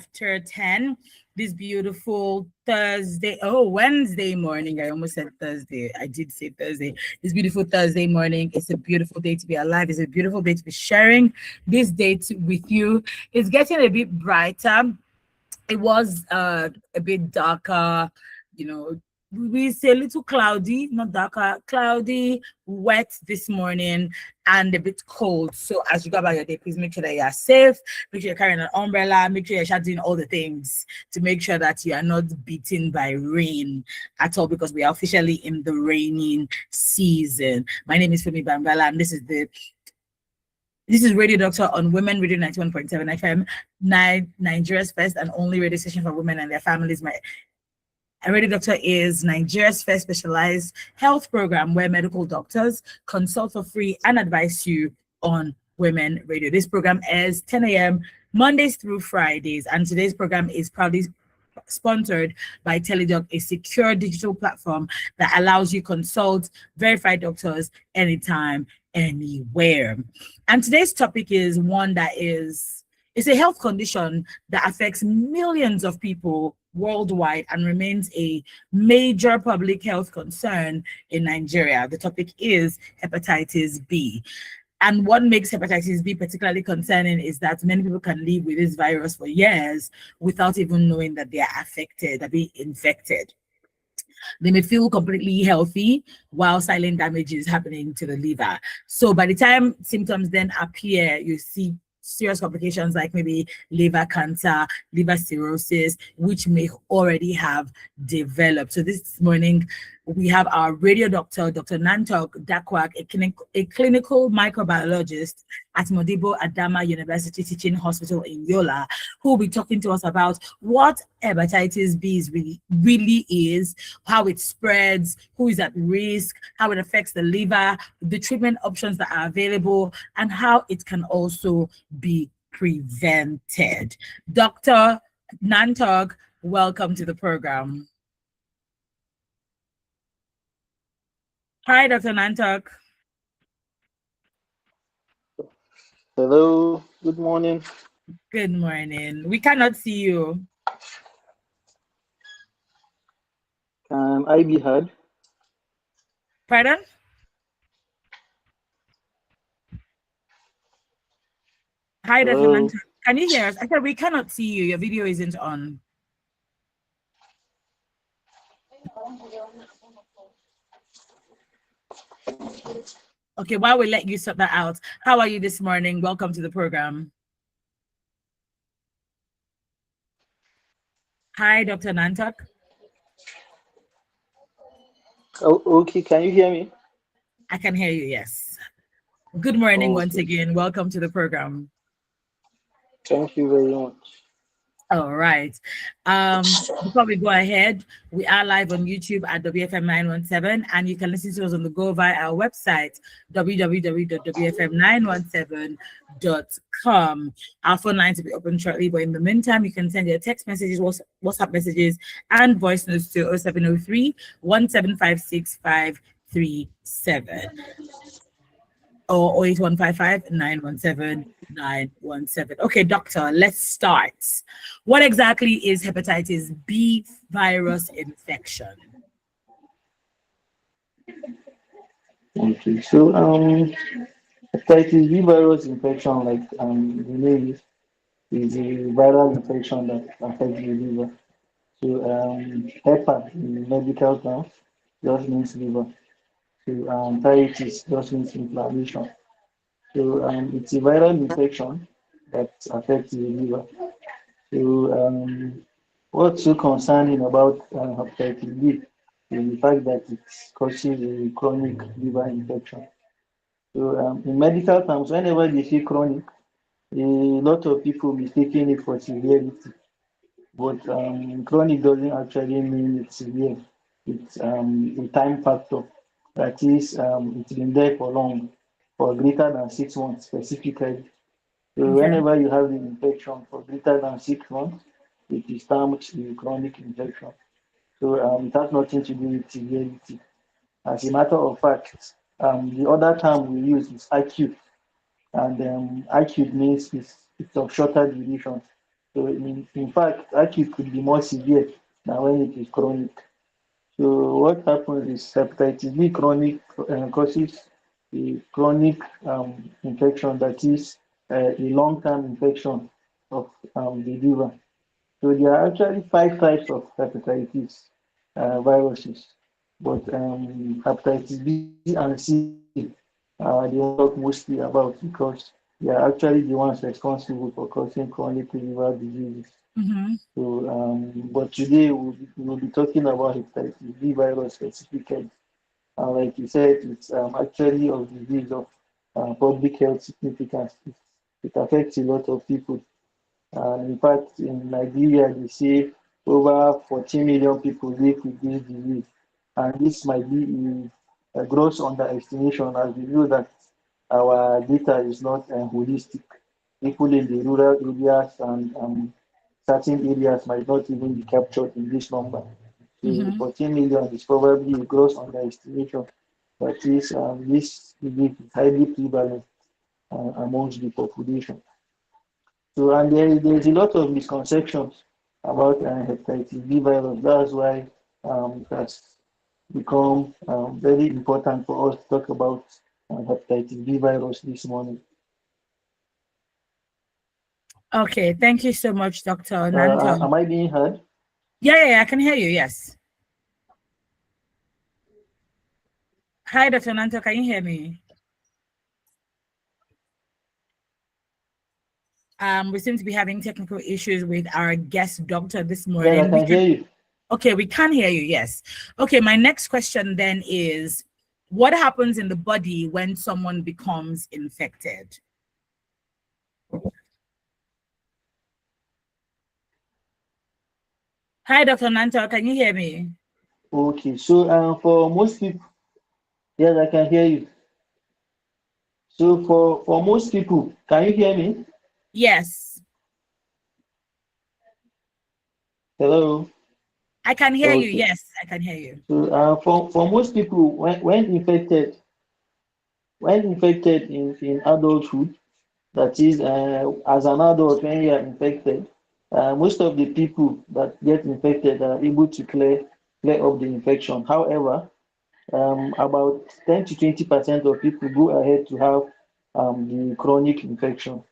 after 10 this beautiful Wednesday morning. I almost said Thursday. I did say Thursday. This beautiful Thursday morning. It's a beautiful day to be alive. It's a beautiful day to be sharing this date with you. It's getting a bit brighter. It was a bit darker, you know, we say a little cloudy, not darker, cloudy, wet this morning, and a bit cold. So as you go about your day, please make sure that you are safe, make sure you're carrying an umbrella, make sure you're doing all the things to make sure that you are not beaten by rain at all, because we are officially in the raining season. My name is Femi Bambala, and this is Radio Doctor on Women Radio 91.7 FM, Nigeria's first and only radio station for women and their families. Radio Doctor is Nigeria's first specialized health program where medical doctors consult for free and advise you on women radio. This program airs 10 a.m. Mondays through Fridays, and today's program is proudly sponsored by TeleDoc, a secure digital platform that allows you consult verified doctors anytime, anywhere. And today's topic is one that it's a health condition that affects millions of people worldwide and remains a major public health concern in Nigeria. The topic is hepatitis B. And what makes hepatitis B particularly concerning is that many people can live with this virus for years without even knowing that they are affected, that being infected. They may feel completely healthy while silent damage is happening to the liver. So by the time symptoms then appear, you see serious complications like maybe liver cancer, liver cirrhosis, which may already have developed. So this morning, we have our radio doctor, Dr. Nantok Dakwak, a clinical microbiologist at Modibo Adama University Teaching Hospital in Yola, who will be talking to us about what hepatitis B really is, how it spreads, who is at risk, how it affects the liver, the treatment options that are available, and how it can also be prevented. Dr. Nantok, welcome to the program. Hi, Dr. Nantok. Hello, good morning. Good morning. We cannot see you. Can I be heard? Pardon? Hi, Dr. Nantok. Can you hear us? I said we cannot see you. Your video isn't on. Okay, while we let you sort that out, how are you this morning? Welcome to the program. Hi, Dr. Nantok. Oh, okay, can you hear me? I can hear you, yes. Good morning once again. Welcome to the program. Thank you very much. All right. Before we go ahead, we are live on YouTube at WFM 917, and you can listen to us on the go via our website, www.wfm917.com. Our phone lines will be open shortly, but in the meantime, you can send your text messages, WhatsApp messages, and voice notes to 0703 1756 537. Or 08155 917 917. Okay, doctor, let's start. What exactly is hepatitis B virus infection? Okay, so hepatitis B virus infection, like the name is a viral infection that affects the liver. So hepa in medical terms just means liver. So titis just means inflammation. So it's a viral infection that affects the liver. So what's so concerning about hepatitis B is the fact that it causes a chronic liver infection. So in medical terms, whenever they say chronic, a lot of people mistaking it for severity. But chronic doesn't actually mean it's severe. It's a time factor. That is, it's been there for long, for greater than 6 months specifically. So whenever you have the infection for greater than 6 months, it is termed a chronic infection. So it has nothing to do with severity. As a matter of fact, the other term we use is acute, and acute means it's of shorter duration. So in fact, acute could be more severe than when it is chronic. So what happens is hepatitis B chronic causes a chronic infection, that is a long-term infection of the liver. So there are actually five types of hepatitis viruses, but hepatitis B and C are the ones we talk mostly about because they are actually the ones responsible for causing chronic liver diseases. Mm-hmm. So, but today we'll be talking about hepatitis B virus specifically. Like you said, it's actually a disease of public health significance. It affects a lot of people. In fact, in Nigeria, they say over 14 million people live with this disease. And this might be a gross underestimation, as we know that our data is not holistic. People in the rural areas and certain areas might not even be captured in this number. So Mm-hmm. 14 million is probably a gross underestimation. That is, this disease is highly prevalent amongst the population. So, and there's a lot of misconceptions about hepatitis B virus. That's why it has become very important for us to talk about hepatitis B virus this morning. Okay, thank you so much, Dr. Nanto. Am I being heard? Yeah, I can hear you. Yes. Hi, Dr. Nanto, can you hear me? We seem to be having technical issues with our guest doctor this Yes, I morning. We can hear can, you. okay, we can hear you. Yes. Okay, my next question then is, what happens in the body when someone becomes infected? Hi, Dr. Nanto, can you hear me? Okay, so for most people, yes, I can hear you. So for most people, can you hear me? Yes, Hello. I can hear you. Okay. Yes, I can hear you. So for most people, when infected in adulthood, that is, as an adult, when you are infected, most of the people that get infected are able to clear up the infection. However, about 10 to 20% of people go ahead to have the chronic infection.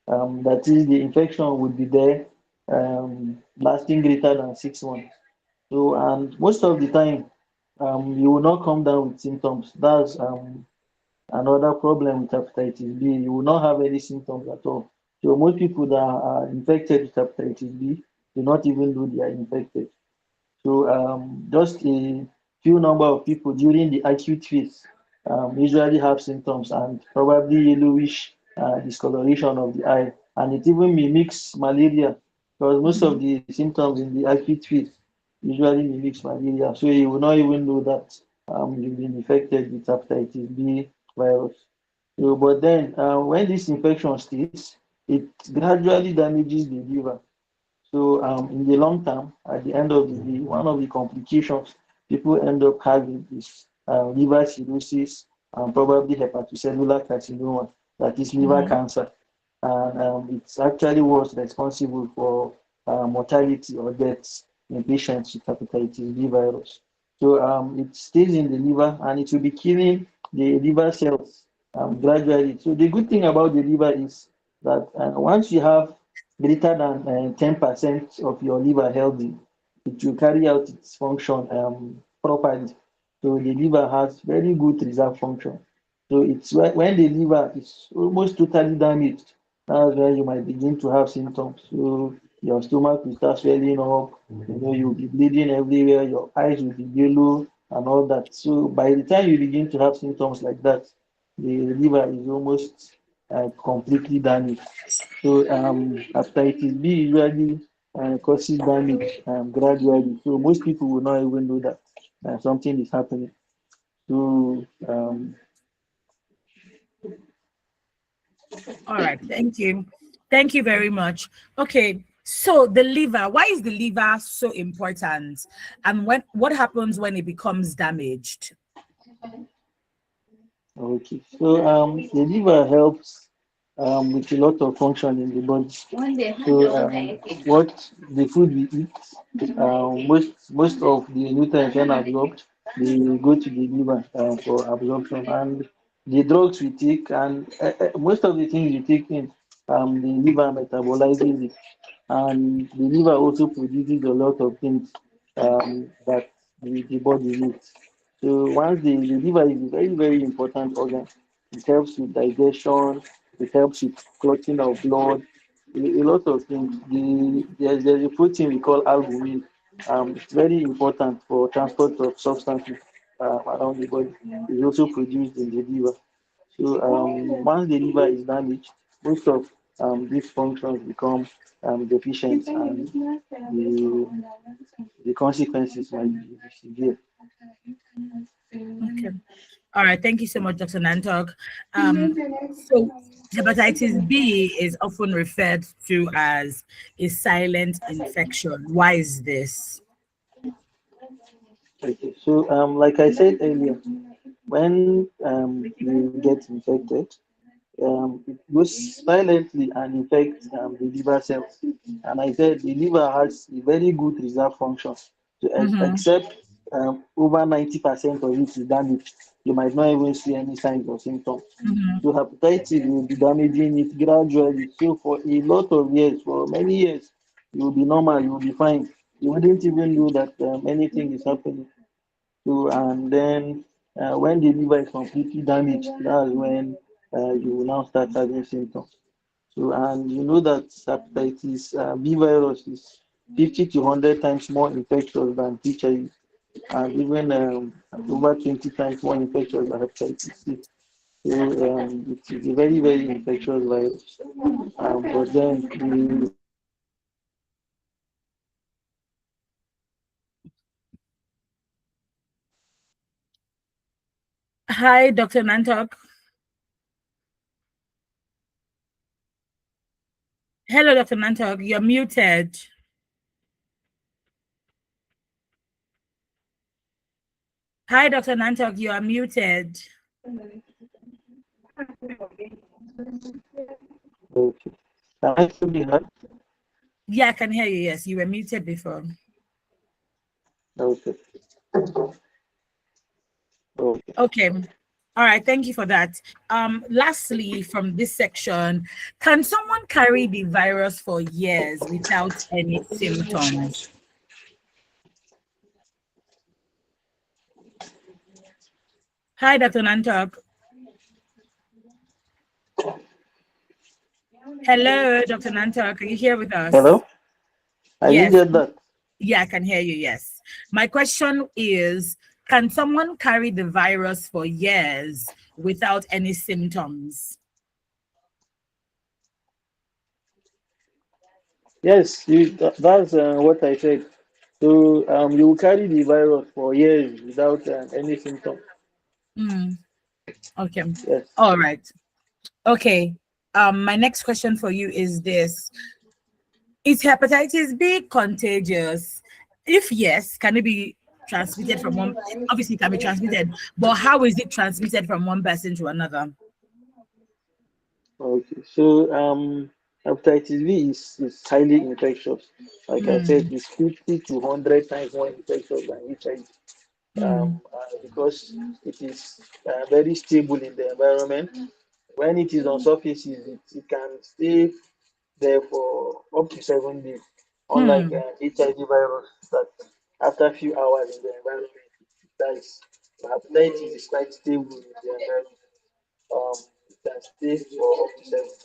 That is, the infection would be there, lasting greater than 6 months. So, and most of the time, you will not come down with symptoms. That's another problem with hepatitis B. You will not have any symptoms at all. So most people that are infected with hepatitis B do not even know they are infected. So just a few number of people during the acute phase usually have symptoms and probably yellowish discoloration of the eye, and it even mimics malaria because most of Mhm. the symptoms in the acute phase usually mimics malaria. So you will not even know that you've been infected with hepatitis B virus. So, but then when this infection stays, it gradually damages the liver. So in the long term, at the end of the day, one of the complications people end up having is liver cirrhosis and probably hepatocellular carcinoma, that is liver Mhm. cancer. And it's actually what's responsible for mortality or deaths in patients with hepatitis B virus. So it stays in the liver and it will be killing the liver cells gradually. So the good thing about the liver is that once you have greater than 10% of your liver healthy, it will carry out its function properly. So the liver has very good reserve function. So it's when the liver is almost totally damaged, that's where you might begin to have symptoms. So your stomach will start swelling up, you'll be bleeding everywhere, your eyes will be yellow and all that. So by the time you begin to have symptoms like that, the liver is almost completely damaged. So hepatitis B usually causes damage gradually. So most people will not even know that something is happening. So All right, thank you. Thank you very much. Okay, so the liver, why is the liver so important? And what happens when it becomes damaged? okay, so the liver helps. with a lot of function in the body. So what the food we eat, most of the nutrients when absorbed, they go to the liver for absorption, and the drugs we take, and most of the things we take in, the liver metabolizes it, and the liver also produces a lot of things that the body needs. So once the liver is a very, very important organ, it helps with digestion, it helps with clotting of blood, a lot of things. There's a protein we call albumin. It's very important for transport of substances around the body. It's also produced in the liver. So once the liver is damaged, most of these functions become deficient, and the consequences might be severe. Okay. All right. Thank you so much, Dr. Nantok. So hepatitis B is often referred to as a silent infection. Why is this? Okay, so like I said earlier, when you get infected, it goes silently and infects the liver cells. And I said the liver has a very good reserve function. So Mm-hmm. except over 90% of it is damaged, you might not even see any signs or symptoms. Mm-hmm. So hepatitis will be damaging it gradually. So for a lot of years, for many years, you will be normal, you will be fine. You wouldn't even know that anything is happening. So, and then when the liver is completely damaged, that's when you will now start having symptoms. So, and you know that hepatitis B virus is 50 to 100 times more infectious than HIV, and even over 20 times more infectious than hepatitis C. So, it is a very, very infectious virus. But then the Hi, Dr. Nantok. Hello, Dr. Nantok. You're muted. Hi, Dr. Nantok. You are muted. okay. Can I still be heard? Yeah, I can hear you. Yes, you were muted before. Okay. Okay. Okay. All right. Thank you for that. Lastly, from this section, can someone carry the virus for years without any symptoms? Hi, Dr. Nantok. Hello, Dr. Nantok. Are you here with us? Hello? I didn't Yes. get that. Yeah, I can hear you. Yes. My question is, can someone carry the virus for years without any symptoms? Yes, that's what I said. So you will carry the virus for years without any symptom. Hmm. Okay. Yes. All right. Okay. My next question for you is this. Is hepatitis B contagious? If yes, can it be transmitted from one? Obviously, it can be transmitted, but how is it transmitted from one person to another? Okay. So hepatitis B is highly infectious. Like I said, Mm, it's 50 to 100 times more infectious than HIV. mm, Because it is very stable in the environment. When it is on surfaces, it can stay there for up to 7 days, unlike hmm. HIV virus that after a few hours in the environment, it dies. Hepatitis is quite stable in the environment. It can stay for up to 7 days.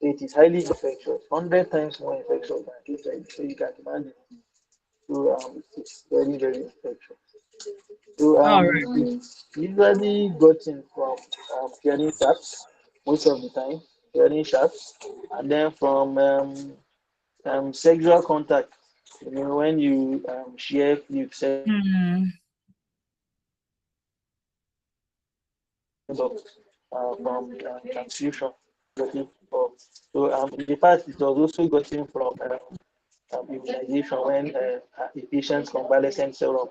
So it is highly infectious, 100 times more infectious than HIV. So you can imagine. So it's very, very infectious. So All right. it's usually gotten from hearing shots most of the time, hearing shots, and then from sexual contact. You know, when you share fluid Hmm. of from transfusion. Getting from. So in the past, it was also gotten from immunization when a patient's convalescent serum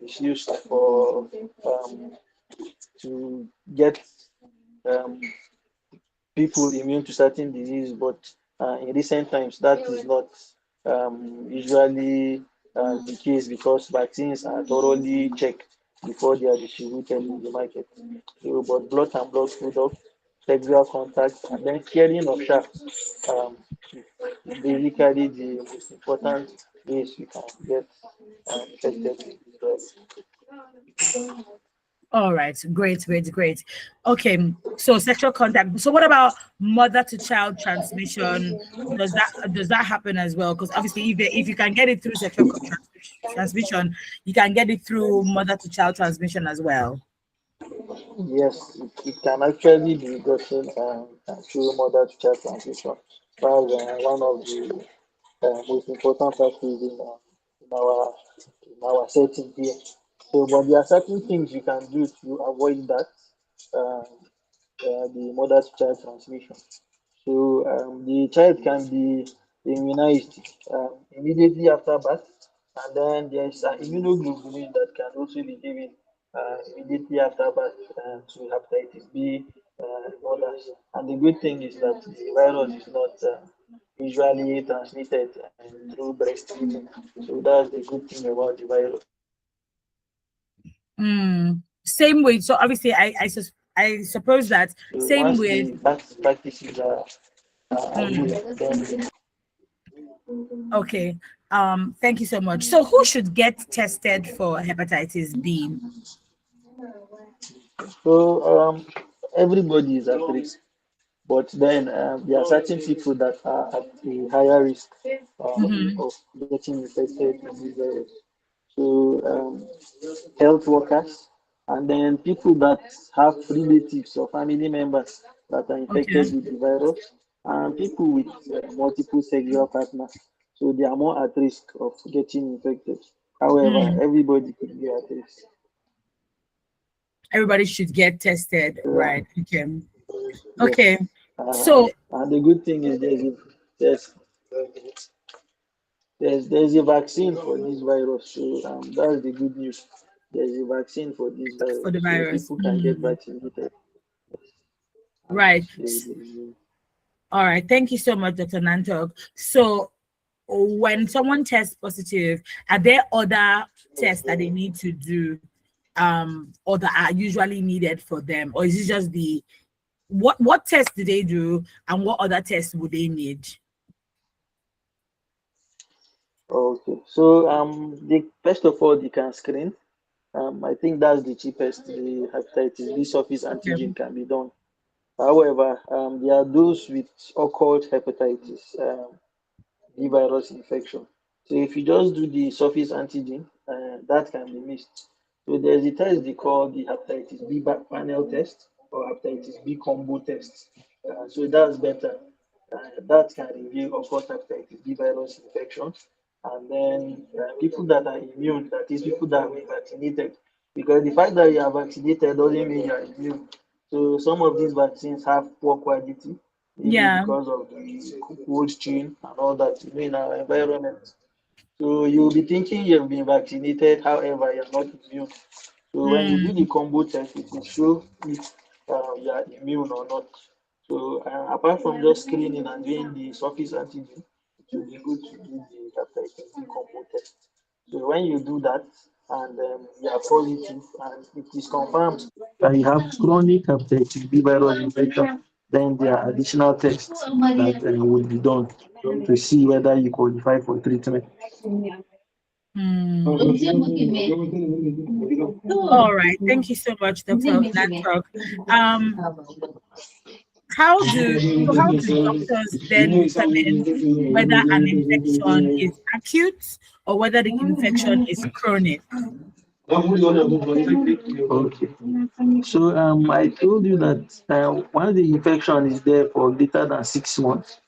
is used for to get um, people immune to certain disease, but in recent times that is not usually the case because vaccines are thoroughly checked before they are distributed in the market. So, but blood and blood products, sexual contact, and then caring of shark um, is basically the most important ways you can get infected with this virus. All right, great, great, great. Okay, so sexual contact. So what about mother to child transmission? Does that happen as well? Because obviously, if you can get it through transmission, you can get it through mother to child transmission as well. Yes, it can actually be gotten through mother to child transmission. That's one of the most important factors in our in our setting here. So, but there are certain things you can do to avoid that, uh, the mother to child transmission. So the child can be immunized immediately after birth, and then there's an immunoglobulin that can also be given immediately after birth to hepatitis B and others. And the good thing is that the virus is not usually transmitted through breastfeeding. So that's the good thing about the virus. Same way. So obviously, I suppose that So same once with. the practices are good, then Okay. Thank you so much. So who should get tested for hepatitis B? so everybody is at risk. But then there are certain people that are at a higher risk Mm-hmm. of getting infected with this virus. So health workers, and then people that have relatives or family members that are Okay. infected with the virus, and people with multiple sexual partners. So they are more at risk of getting infected. However, Mm. everybody could be at risk. Everybody should get tested, So, right? Okay. yes. Okay. So And the good thing is there's there's a vaccine for this virus, so that's the good news. There's a vaccine for this for virus, the so virus. people can get Mm. vaccinated. And Right. All right. Thank you so much, Dr. Nantok. So when someone tests positive, are there other tests that they need to do or that are usually needed for them? Or is it just the what tests do they do and what other tests would they need? Okay, so the first of all, they can screen. I think that's the cheapest. The hepatitis B surface Okay. antigen can be done. However, there are those with occult hepatitis. B virus infection. So if you just do the surface antigen, that can be missed. So there's a test they call the hepatitis B panel test or hepatitis B combo test. So that's better. That can reveal, of course, hepatitis B virus infection. And then people that are immune, that is, people that are vaccinated. Because the fact that you are vaccinated doesn't mean you are immune. So some of these vaccines have poor quality, maybe Yeah. because of the cold chain and all that, in our environment. So you'll be thinking you've been vaccinated, however, you're not immune. So when you do Mm, the combo test, it will show if you are immune or not. So apart from just screening and doing the surface antigen, it will be good to do the hepatitis B combo test. So when you do that and you are positive and it is confirmed that you have chronic hepatitis B virus infection, then there are additional tests that will be done to see whether you qualify for treatment. mm. All right. Thank you so much, Dr. Nantok. Um, how do doctors then determine whether an infection is acute or whether the infection is chronic? Okay. So I told you that once the infection is there for greater than 6 months,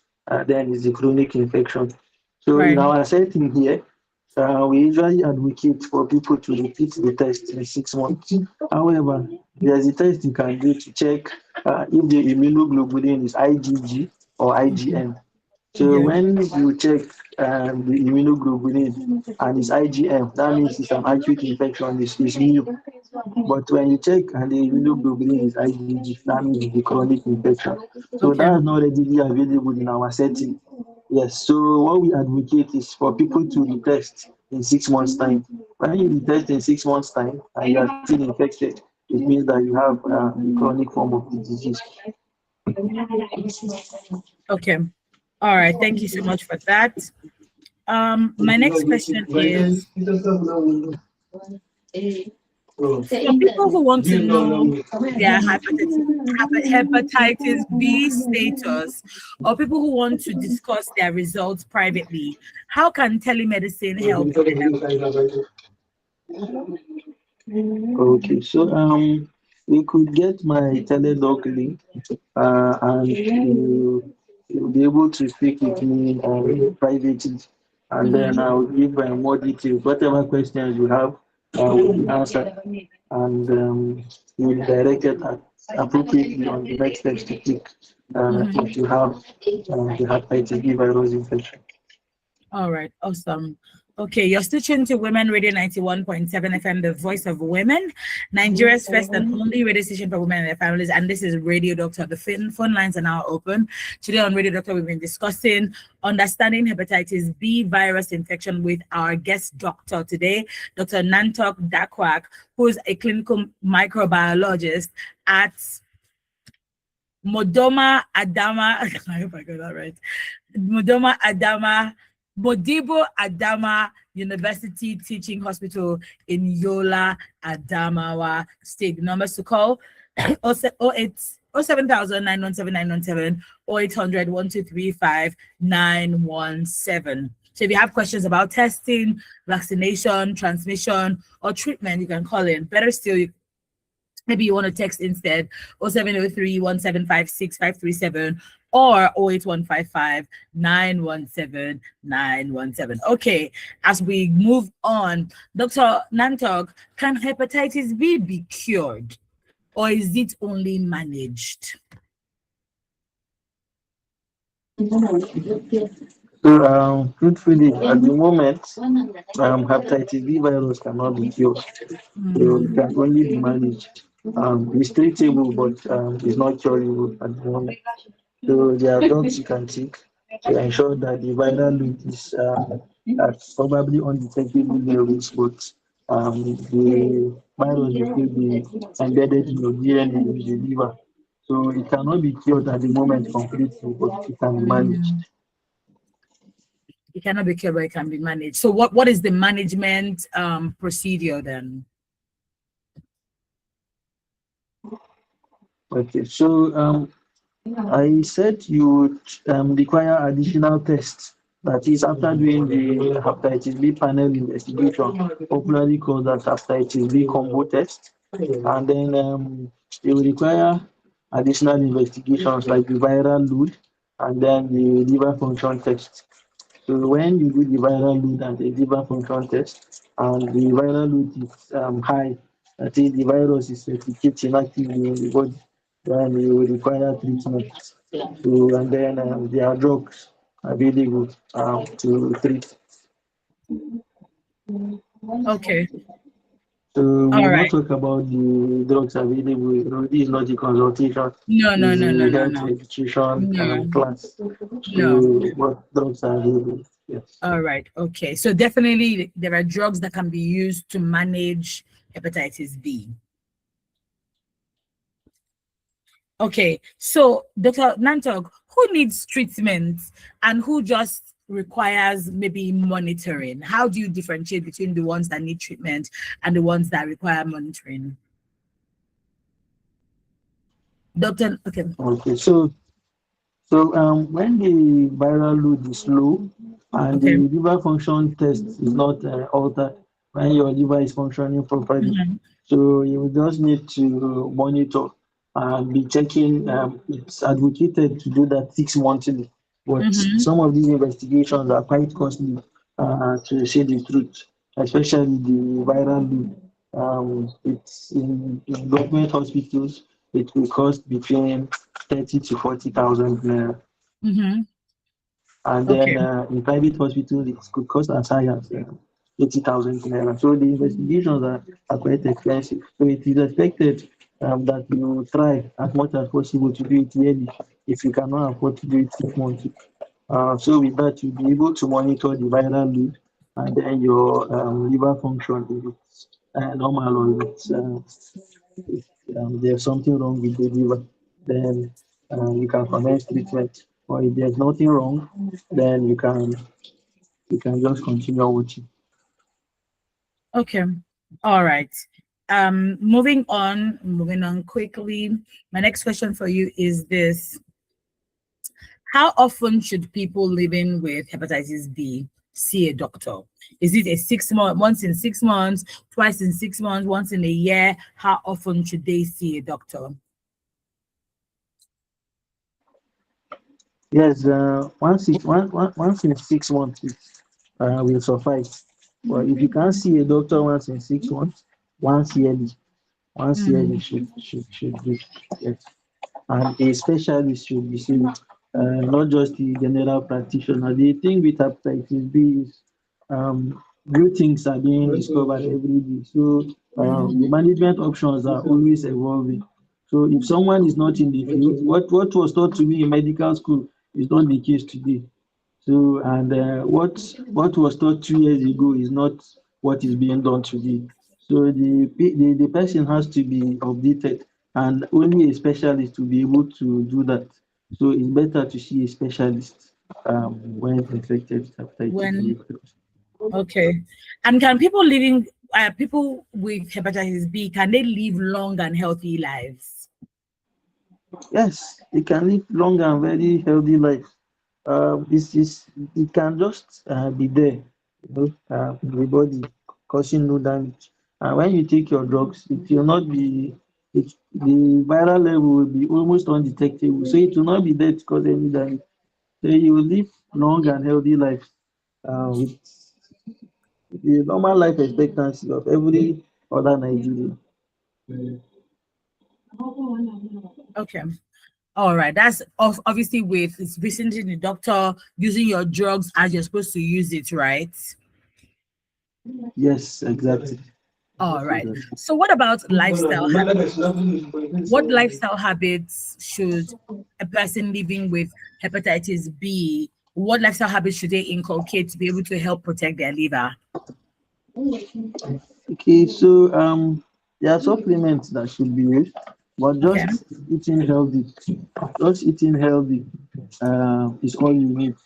then it's a chronic infection. So in Right. our setting here, we usually advocate for people to repeat the test in 6 months. However, there's a test you can do to check if the immunoglobulin is IgG or Okay. IgM. So Okay. when you check the immunoglobulin and it's IgM, that means it's an acute infection, it's new. But when you check and the immunoglobulin is IgG, that means it's a chronic infection. So Okay. that's not readily available in our setting. Yes, so what we advocate is for people to retest in 6 months' time. When you retest in 6 months' time and you are still infected, it means that you have the chronic form of the disease. Okay. All right. Thank you so much for that. My next question is for people who want to know their hepatitis B status, or people who want to discuss their results privately, how can telemedicine help them? Okay, so you could get my teledoc link, and you'll be able to speak with me privately, and then Mhm. I'll give more details. Whatever questions you have, will be answered, and you'll be directed appropriately on the next steps to take Mhm. if you have the hepatitis B virus infection. All right, awesome. Okay, you're still tuned to Women Radio 91.7 FM, the voice of women, Nigeria's first and only radio station for women and their families. And this is Radio Doctor. The phone lines are now open. Today on Radio Doctor, we've been discussing understanding hepatitis B virus infection with our guest doctor today, Dr. Nantok Dakwak, who is a clinical microbiologist at Modoma Adama. I hope I got that right. Modoma Adama, Modibo Adama University Teaching Hospital in Yola, Adamawa State. The numbers to call 08 07000 0800 1235 917. So if you have questions about testing, vaccination, transmission, or treatment, you can call in. Better still, maybe you want to text instead 0703 1756 537 or 08155 917 917. Okay, as we move on, Dr. Nantok, can hepatitis B be cured or is it only managed? So, truthfully, at the moment, hepatitis B virus cannot be cured. So it can only be managed. It's treatable, but it's not curable at the moment. So there are drugs you can take to ensure that the viral load is at probably undetectable levels, but the virus will still be embedded in your DNA in the liver. So it cannot be cured at the moment completely, but it can be managed. It cannot be cured, but it can be managed. So what is the management procedure then? Okay, so I said you would require additional tests. That is, after doing the hepatitis B panel investigation, popularly called as hepatitis B combo test, and then you will require additional investigations like the viral load and then the liver function test. So when you do the viral load and the liver function test, and the viral load is high, that is the virus is replicating actively in the body, then you will require treatment. So and then there are drugs available to treat. Okay. So we All will not right. talk about the drugs available. You know, this is not a consultation. No, no, This no, is no, a no, health no. education No, class. So no. what drugs are available? Yes. All right. Okay. So definitely there are drugs that can be used to manage hepatitis B. Okay. So Dr. Nantok, who needs treatment and who just requires maybe monitoring? How do you differentiate between the ones that need treatment and the ones that require monitoring? Doctor, okay. Okay. So when the viral load is low and the Okay. liver function test is not altered, when your liver is functioning properly, Mhm. so you just need to monitor and be checking. It's advocated to do that 6 monthly, but Mhm. some of these investigations are quite costly to say the truth, especially the viral load. It's in government hospitals, it will cost between 30 to 40,000 naira. Mhm. And then Okay. in private hospitals, it could cost as high as 80,000 naira. So the investigations are quite expensive. So it is expected that you try as much as possible to do it yearly if you cannot afford to do it 6 months. So with that, you'll be able to monitor the viral load and then your liver function if it's normal or if there's something wrong with the liver. Then you can commence treatment. Or if there's nothing wrong, then you can just continue watching. Okay. All right. Moving on quickly. My next question for you is this. How often should people living with hepatitis B see a doctor? Is it a 6 month, once in 6 months, twice in 6 months, once in a year? How often should they see a doctor? Yes, once in 6 months will suffice. But if you can't see a doctor once in 6 months, once yearly, once yearly Mhm. should do. Yes. And a specialist should be seen, not just the general practitioner. The thing with hepatitis B is new things are being discovered every day. So the management options are always evolving. So if someone is not in the field, what was taught to me in medical school is not the case today. So and what was taught 2 years ago is not what is being done today. So the person has to be updated, and only a specialist will be able to do that. So it's better to see a specialist when infected with hepatitis B When virus. okay, and can people with hepatitis B, can they live long and healthy lives? Yes, they can live long and very healthy life. This is it can just be there, in the body, causing no damage. And when you take your drugs, it will not be the viral level will be almost undetectable. So it will not be there to cause any damage. So you will live long and healthy life with the normal life expectancy of every other Nigerian. Okay. All right. That's obviously with visiting the doctor, using your drugs as you're supposed to use it, right? Yes, exactly. All right. So what about lifestyle habits? What lifestyle habits should a person living with hepatitis B, what lifestyle habits should they inculcate to be able to help protect their liver? Okay, so there are supplements that should be used, but Okay. just eating healthy, just eating healthy is all you need.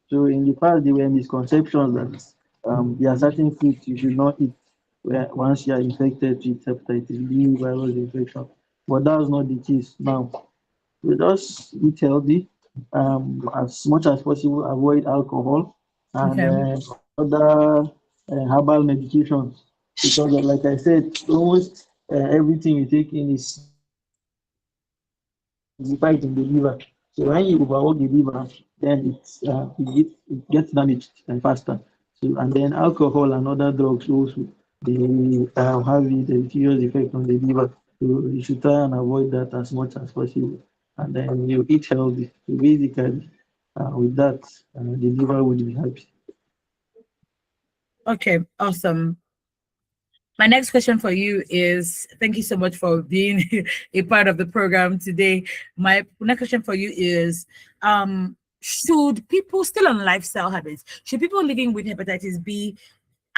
So in the past, there were misconceptions that there are certain foods you should not eat once you are infected with hepatitis B virus infection, but that's not the case now. We just eat healthy, as much as possible, avoid alcohol and Okay. other herbal medications. Because, like I said, almost everything you take in is acidified in the liver. So when you overwork the liver, then it gets damaged faster. So and then alcohol and other drugs also they have a deleterious effect on the liver. So you should try and avoid that as much as possible. And then you eat healthy. So basically, with that, the liver would be happy. Okay. Awesome. My next question for you is thank you so much for being a part of the program today. My next question for you is should people still on lifestyle habits, should people living with hepatitis B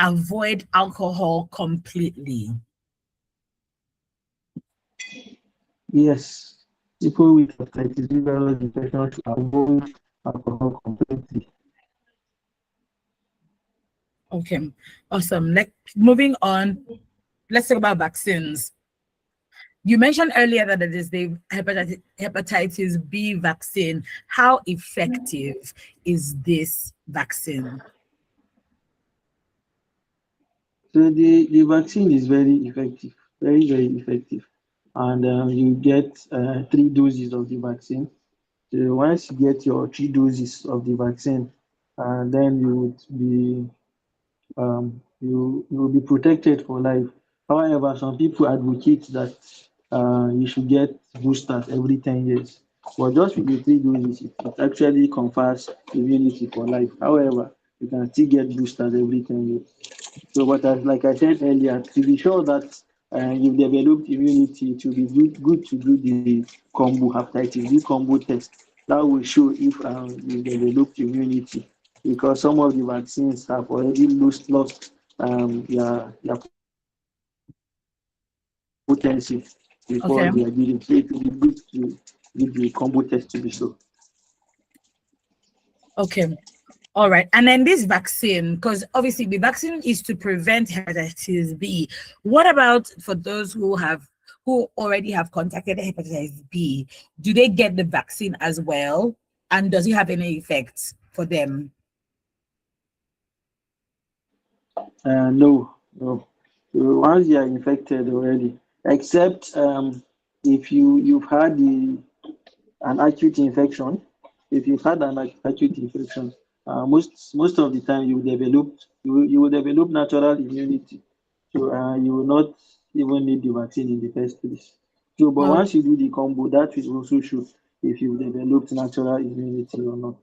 avoid alcohol completely? Yes, people with hepatitis B virus infection should avoid alcohol completely. Okay, awesome. Like moving on, let's talk about vaccines. You mentioned earlier that it is the hepatitis B vaccine. How effective is this vaccine? So the vaccine is very effective, very, very effective. And you get 3 doses of the vaccine. So once you get your 3 doses of the vaccine, then you will be protected for life. However, some people advocate that you should get boosters every 10 years. But just with the 3 doses, it actually confers immunity for life. However, you can still get boosters every 10 years. So, but as like I said earlier, to be sure that you've developed immunity, it will be good to do the combo hepatitis B combo test. That will show if you've developed immunity, because some of the vaccines have already lost their potency before they are given. So it will be good to Okay. give the combo test to be sure. Okay. All right. And then this vaccine, because obviously the vaccine is to prevent hepatitis B. What about for those who already have contacted hepatitis B? Do they get the vaccine as well? And does it have any effects for them? No, no. So once you are infected already, except if you've had an acute infection, if you've had an acute infection, most of the time you will develop natural immunity, so you will not even need the vaccine in the first place. So, but Oh, once you do the combo, that will also show if you've developed natural immunity or not.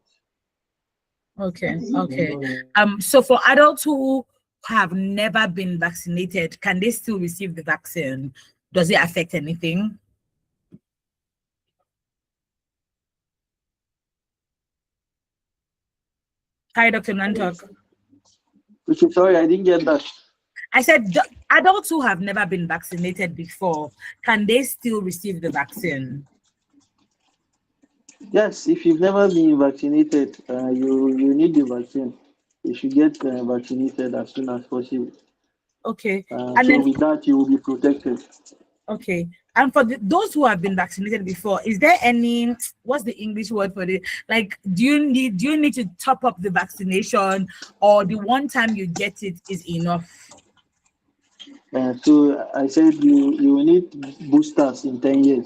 okay. Okay. So for adults who have never been vaccinated, can they still receive the vaccine? Does it affect anything? Hi, Dr. Nantok. Which sorry, I didn't get that. I said adults who have never been vaccinated before, can they still receive the vaccine? Yes, if you've never been vaccinated, you need the vaccine. You should get vaccinated as soon as possible. Okay. And So then, with that, you will be protected. okay. And for those who have been vaccinated before, is there any, what's the English word for it? Like, do you need to top up the vaccination, or the one time you get it is enough? So I said you will need boosters in 10 years.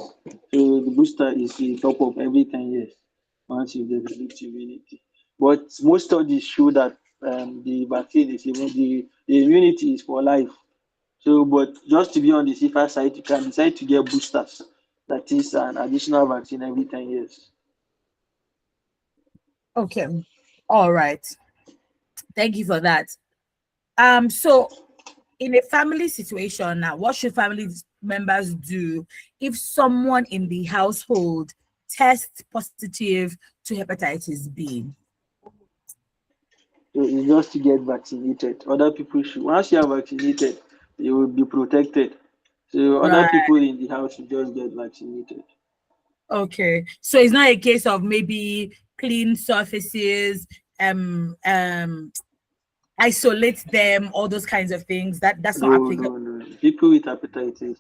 So the booster is the top of every 10 years once you develop immunity. But most studies show that the vaccine is even the immunity is for life. So, but just to be on the safer side, you can decide to get boosters. That is an additional vaccine every 10 years. Okay. All right. Thank you for that. So in a family situation now, what should family members do if someone in the household tests positive to hepatitis B? So it's just to get vaccinated. Other people should, once you are vaccinated, you will be protected. So other Right. people in the house should just get vaccinated. Okay. So it's not a case of maybe clean surfaces, isolate them, all those kinds of things. That's not No, applicable. no, no. People with hepatitis.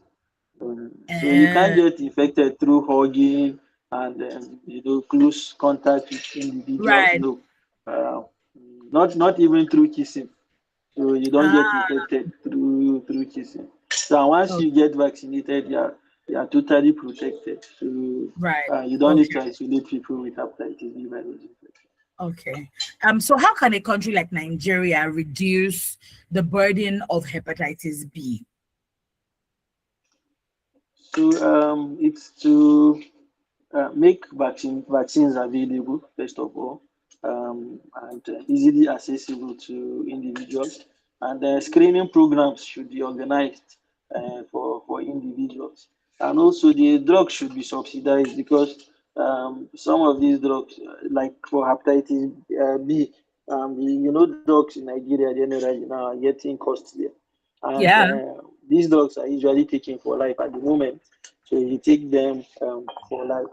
No, no, no. So you can't Uh, get infected through hugging and close contact with individuals. right. No, uh, not even through kissing. So you don't get Ah, infected through kissing. So once oh, you get vaccinated, you are totally protected. So right. you don't need Okay. to isolate people with hepatitis B virus infection. Okay. So how can a country like Nigeria reduce the burden of hepatitis B? So it's to make vaccines available first of all, and easily accessible to individuals. And screening programs should be organized for individuals. And also the drugs should be subsidized, because some of these drugs, like for hepatitis B, drugs in Nigeria generally now are getting costly. And Yeah. these drugs are usually taken for life at the moment. So you take them for life.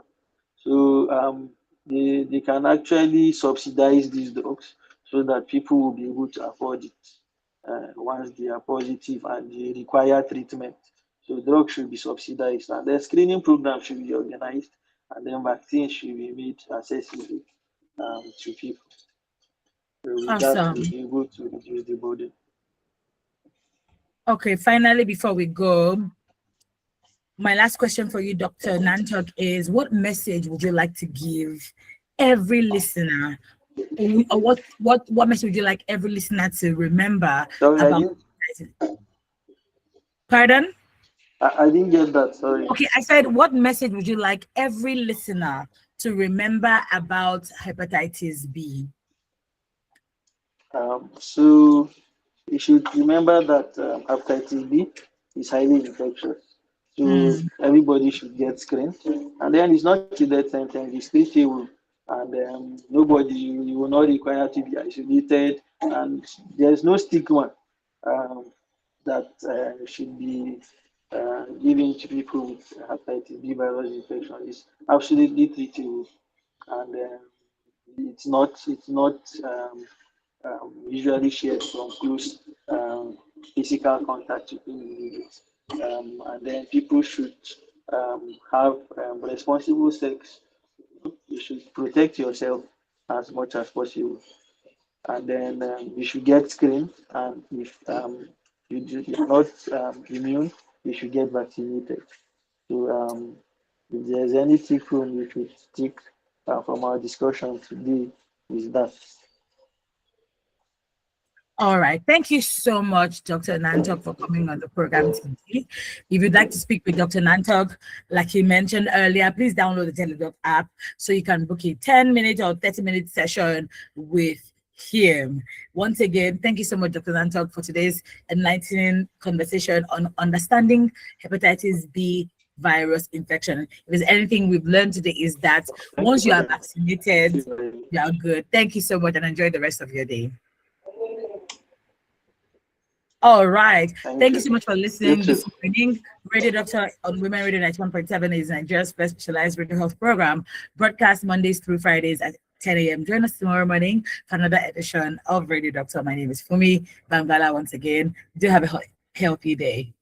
So they can actually subsidize these drugs so that people will be able to afford it once they are positive and they require treatment. So drugs should be subsidized, and then screening programs should be organized, and then vaccines should be made accessible to people. So with that, we'll Awesome. be able to reduce the burden. Okay, finally, before we go, my last question for you, Dr. Nantok, is what message would you like to give every listener? Or what message would you like every listener to remember Sorry, I about? didn't. Pardon? I didn't get that. Sorry. Okay, I said, what message would you like every listener to remember about hepatitis B? So you should remember that hepatitis B is highly infectious. So Mm. everybody should get screened. And then it's not a death sentence, it's treatable. And nobody, you will not require to be isolated. And there's no stigma um, that should be given to people with hepatitis B virus infection. It's absolutely treatable. And it's not usually shared from close physical contact with individuals. And then people should have responsible sex. You should protect yourself as much as possible. And then you should get screened. And if you're not immune, you should get vaccinated. So if there's anything from you should take from our discussion today is that. All right. Thank you so much, Dr. Nantok, for coming on the program today. If you'd like to speak with Dr. Nantok, like he mentioned earlier, please download the TeleDoc app so you can book a 10-minute or 30-minute session with him. Once again, thank you so much, Dr. Nantok, for today's enlightening conversation on understanding hepatitis B virus infection. If there's anything we've learned today is that Thank you once you are very much. vaccinated, you are good. Thank you so much and enjoy the rest of your day. All right. Thank Thank you you. so much for You listening too. this morning. Radio Doctor on Women Radio 91.7 is Nigeria's first specialized radio health program, broadcast Mondays through Fridays at 10 a.m. Join us tomorrow morning for another edition of Radio Doctor. My name is Fumi Bangala once again. Do have a healthy day.